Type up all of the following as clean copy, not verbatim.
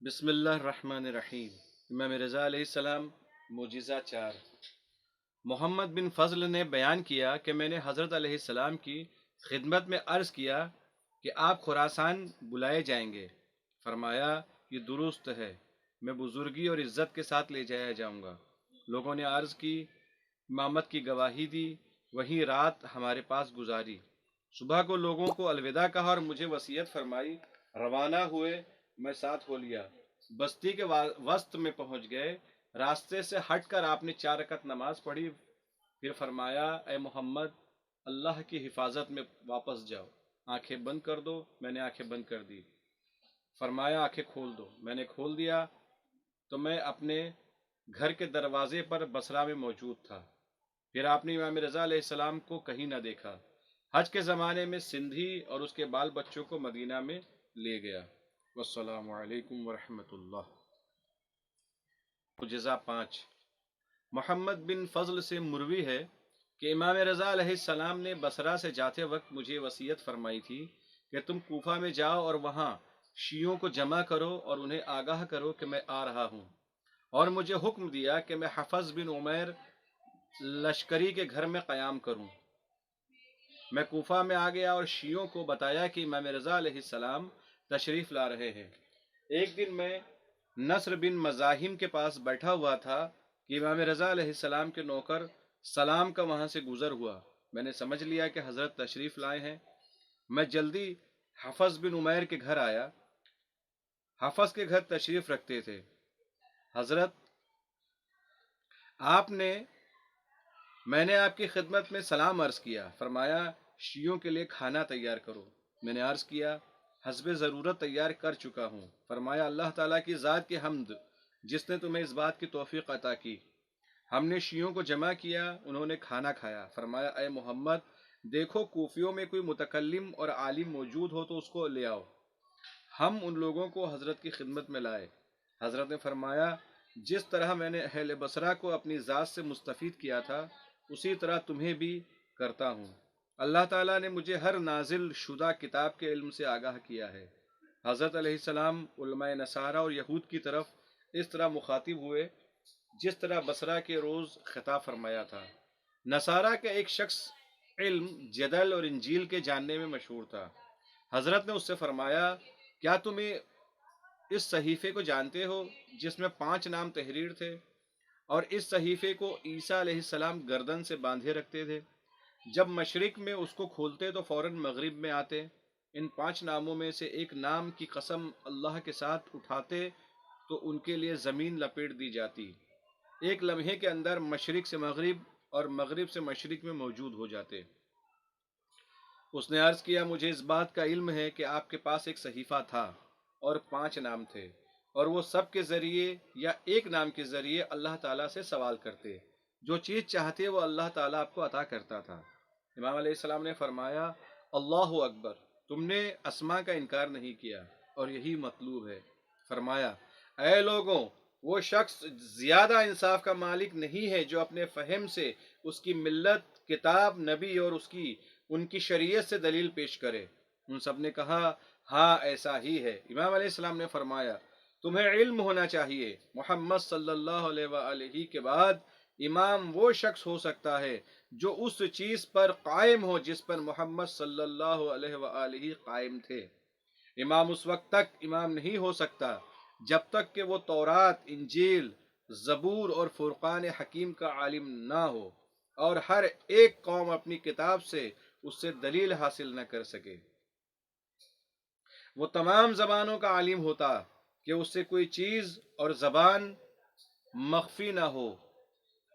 بسم اللہ الرحمن الرحیم۔ امام رضا علیہ السلام معجزہ 4۔ محمد بن فضل نے بیان کیا کہ میں نے حضرت علیہ السلام کی خدمت میں عرض کیا کہ آپ خراسان بلائے جائیں گے۔ فرمایا یہ درست ہے، میں بزرگی اور عزت کے ساتھ لے جایا جاؤں گا۔ لوگوں نے عرض کی، امامت کی گواہی دی، وہیں رات ہمارے پاس گزاری۔ صبح کو لوگوں کو الوداع کہا اور مجھے وصیت فرمائی۔ روانہ ہوئے، میں ساتھ ہو لیا۔ بستی کے وسط میں پہنچ گئے۔ راستے سے ہٹ کر آپ نے 4 رکعت نماز پڑھی، پھر فرمایا اے محمد، اللہ کی حفاظت میں واپس جاؤ، آنکھیں بند کر دو۔ میں نے آنکھیں بند کر دی۔ فرمایا آنکھیں کھول دو۔ میں نے کھول دیا تو میں اپنے گھر کے دروازے پر بصرہ میں موجود تھا۔ پھر آپ نے امام رضا علیہ السلام کو کہیں نہ دیکھا۔ حج کے زمانے میں سندھی اور اس کے بال بچوں کو مدینہ میں لے گیا۔ والسلام علیکم ورحمۃ اللہ۔ معجزہ 5۔ محمد بن فضل سے مروی ہے کہ امام رضا علیہ السلام نے بصرہ سے جاتے وقت مجھے وصیت فرمائی تھی کہ تم کوفہ میں جاؤ اور وہاں شیعوں کو جمع کرو اور انہیں آگاہ کرو کہ میں آ رہا ہوں، اور مجھے حکم دیا کہ میں حفص بن عمیر لشکری کے گھر میں قیام کروں۔ میں کوفہ میں آ گیا اور شیعوں کو بتایا کہ امام رضا علیہ السلام تشریف لا رہے ہیں۔ ایک دن میں نصر بن مزاحم کے پاس بیٹھا ہوا تھا کہ امام رضا علیہ السلام کے نوکر سلام کا وہاں سے گزر ہوا۔ میں نے سمجھ لیا کہ حضرت تشریف لائے ہیں۔ میں جلدی حفص بن عمیر کے گھر آیا۔ حفص کے گھر تشریف رکھتے تھے۔ حضرت میں نے آپ کی خدمت میں سلام عرض کیا۔ فرمایا شیعوں کے لیے کھانا تیار کرو۔ میں نے عرض کیا حسب ضرورت تیار کر چکا ہوں۔ فرمایا اللہ تعالیٰ کی ذات کی حمد جس نے تمہیں اس بات کی توفیق عطا کی۔ ہم نے شیعوں کو جمع کیا، انہوں نے کھانا کھایا۔ فرمایا اے محمد، دیکھو کوفیوں میں کوئی متکلم اور عالم موجود ہو تو اس کو لے آؤ۔ ہم ان لوگوں کو حضرت کی خدمت میں لائے۔ حضرت نے فرمایا جس طرح میں نے اہل بصرہ کو اپنی ذات سے مستفید کیا تھا اسی طرح تمہیں بھی کرتا ہوں۔ اللہ تعالیٰ نے مجھے ہر نازل شدہ کتاب کے علم سے آگاہ کیا ہے۔ حضرت علیہ السلام علماء نصارہ اور یہود کی طرف اس طرح مخاطب ہوئے جس طرح بصرہ کے روز خطاب فرمایا تھا۔ نصارہ کا ایک شخص علم، جدل اور انجیل کے جاننے میں مشہور تھا۔ حضرت نے اس سے فرمایا کیا تم اس صحیفے کو جانتے ہو جس میں 5 نام تحریر تھے، اور اس صحیفے کو عیسیٰ علیہ السلام گردن سے باندھے رکھتے تھے؟ جب مشرق میں اس کو کھولتے تو فوراً مغرب میں آتے۔ ان 5 ناموں میں سے ایک نام کی قسم اللہ کے ساتھ اٹھاتے تو ان کے لیے زمین لپیٹ دی جاتی، ایک لمحے کے اندر مشرق سے مغرب اور مغرب سے مشرق میں موجود ہو جاتے۔ اس نے عرض کیا مجھے اس بات کا علم ہے کہ آپ کے پاس ایک صحیفہ تھا اور 5 نام تھے، اور وہ سب کے ذریعے یا ایک نام کے ذریعے اللہ تعالیٰ سے سوال کرتے، جو چیز چاہتے وہ اللہ تعالیٰ آپ کو عطا کرتا تھا۔ امام علیہ السلام نے فرمایا اللہ اکبر، تم نے اسماء کا انکار نہیں کیا اور یہی مطلوب ہے۔ فرمایا اے لوگوں، وہ شخص زیادہ انصاف کا مالک نہیں ہے جو اپنے فہم سے اس کی ملت، کتاب، نبی اور ان کی شریعت سے دلیل پیش کرے۔ ان سب نے کہا ہاں ایسا ہی ہے۔ امام علیہ السلام نے فرمایا تمہیں علم ہونا چاہیے محمد صلی اللہ علیہ وآلہ کے بعد امام وہ شخص ہو سکتا ہے جو اس چیز پر قائم ہو جس پر محمد صلی اللہ علیہ وآلہ قائم تھے۔ امام اس وقت تک امام نہیں ہو سکتا جب تک کہ وہ تورات، انجیل، زبور اور فرقان حکیم کا عالم نہ ہو اور ہر ایک قوم اپنی کتاب سے اس سے دلیل حاصل نہ کر سکے۔ وہ تمام زبانوں کا عالم ہوتا کہ اس سے کوئی چیز اور زبان مخفی نہ ہو۔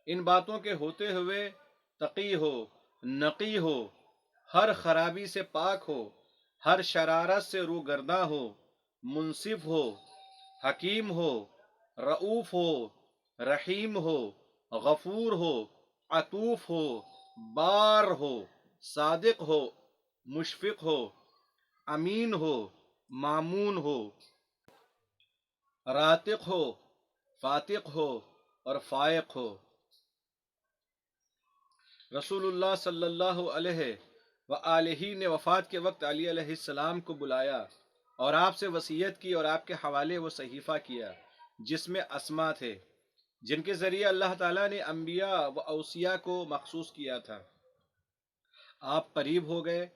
ان باتوں کے ہوتے ہوئے تقی ہو، نقی ہو، ہر خرابی سے پاک ہو، ہر شرارت سے روگرداں ہو، منصف ہو، حکیم ہو، رؤوف ہو، رحیم ہو، غفور ہو، عطوف ہو، بار ہو، صادق ہو، مشفق ہو، امین ہو، مامون ہو، راتق ہو، فاتق ہو اور فائق ہو۔ رسول اللہ صلی اللہ علیہ وآلہ نے وفات کے وقت علی علیہ السلام کو بلایا اور آپ سے وصیت کی اور آپ کے حوالے وہ صحیفہ کیا جس میں اسما تھے جن کے ذریعے اللہ تعالیٰ نے انبیاء و اوصیاء کو مخصوص کیا تھا۔ آپ قریب ہو گئے،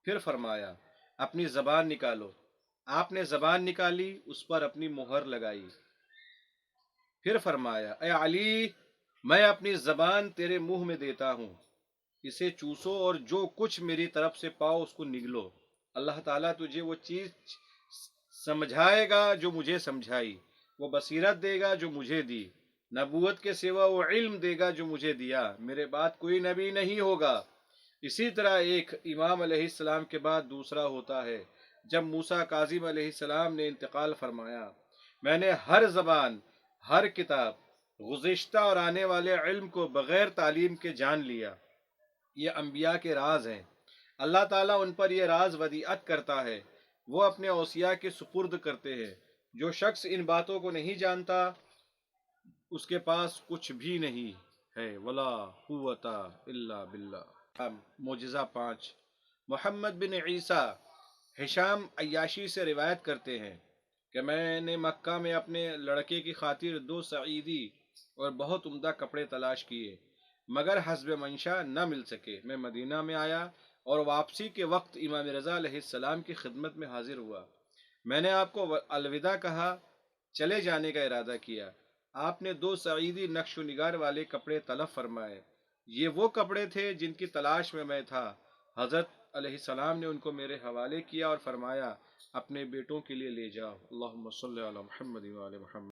پھر فرمایا اپنی زبان نکالو۔ آپ نے زبان نکالی، اس پر اپنی مہر لگائی، پھر فرمایا اے علی، میں اپنی زبان تیرے منہ میں دیتا ہوں، اسے چوسو اور جو کچھ میری طرف سے پاؤ اس کو نگلو۔ اللہ تعالیٰ تجھے وہ چیز سمجھائے گا جو مجھے سمجھائی، وہ بصیرت دے گا جو مجھے دی، نبوت کے سوا وہ علم دے گا جو مجھے دیا، میرے بعد کوئی نبی نہیں ہوگا۔ اسی طرح ایک امام علیہ السلام کے بعد دوسرا ہوتا ہے۔ جب موسیٰ کاظم علیہ السلام نے انتقال فرمایا، میں نے ہر زبان، ہر کتاب، گزشتہ اور آنے والے علم کو بغیر تعلیم کے جان لیا۔ یہ انبیاء کے راز ہیں، اللہ تعالیٰ ان پر یہ راز ودیعت کرتا ہے، وہ اپنے اوصیاء کے سپرد کرتے ہیں۔ جو شخص ان باتوں کو نہیں جانتا اس کے پاس کچھ بھی نہیں ہے۔ ولا قوت الا باللہ۔ معجزہ 5۔ محمد بن عیسیٰ ہشام عیاشی سے روایت کرتے ہیں کہ میں نے مکہ میں اپنے لڑکے کی خاطر 2 سعیدی اور بہت عمدہ کپڑے تلاش کیے مگر حسب منشا نہ مل سکے۔ میں مدینہ میں آیا اور واپسی کے وقت امام رضا علیہ السلام کی خدمت میں حاضر ہوا۔ میں نے آپ کو الوداع کہا، چلے جانے کا ارادہ کیا۔ آپ نے 2 سعیدی نقش و نگار والے کپڑے طلب فرمائے، یہ وہ کپڑے تھے جن کی تلاش میں تھا۔ حضرت علیہ السلام نے ان کو میرے حوالے کیا اور فرمایا اپنے بیٹوں کے لیے لے جاؤ۔ اللہم صلی علی محمد و علی محمد۔